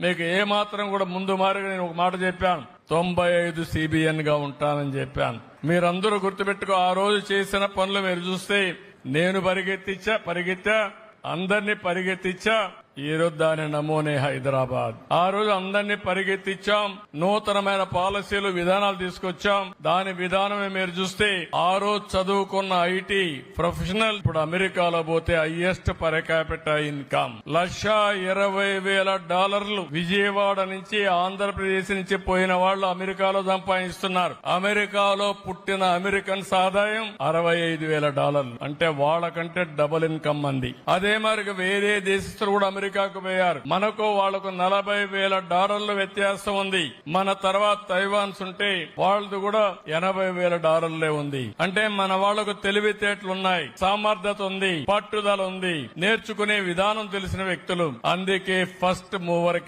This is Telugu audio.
మీకు ఏ మాత్రం కూడా ముందు మారిగా నేను ఒక మాట చెప్పాను, 95 CBN గా ఉంటానని చెప్పాను. మీరందరూ గుర్తుపెట్టుకో, ఆ రోజు చేసిన పనులు మీరు చూస్తే నేను పరిగెత్తా అందరినీ పరిగెత్తించా. ఈ రోజు దాని నమూనే హైదరాబాద్. ఆ రోజు అందరినీ పరిగెత్తించాం, నూతనమైన పాలసీలు విధానాలు తీసుకొచ్చాం. దాని విధానమే మీరు చూస్తే ఆ రోజు చదువుకున్న ఐటీ ప్రొఫెషనల్ ఇప్పుడు అమెరికాలో పోతే highest per capital income $1,20,000 Vijayawada నుంచి ఆంధ్రప్రదేశ్ నుంచి పోయిన వాళ్ళు అమెరికాలో సంపాదిస్తున్నారు. అమెరికాలో పుట్టిన అమెరికన్స్ ఆదాయం $65,000, అంటే వాళ్ళకంటే డబుల్ ఇన్కమ్ అంది. అదే మరి వేరే దేశస్తులు కూడా అమెరికాకు పోయారు. మనకు వాళ్లకు $40,000 వ్యత్యాసం ఉంది. మన తర్వాత తైవాన్స్ ఉంటే వాళ్ళది కూడా $80,000 ఉంది. అంటే మన వాళ్లకు తెలివితేటలున్నాయి, సామర్థ్యత ఉంది, పట్టుదల ఉంది, నేర్చుకునే విధానం తెలిసిన వ్యక్తులు. అందుకే ఫస్ట్ మూవర్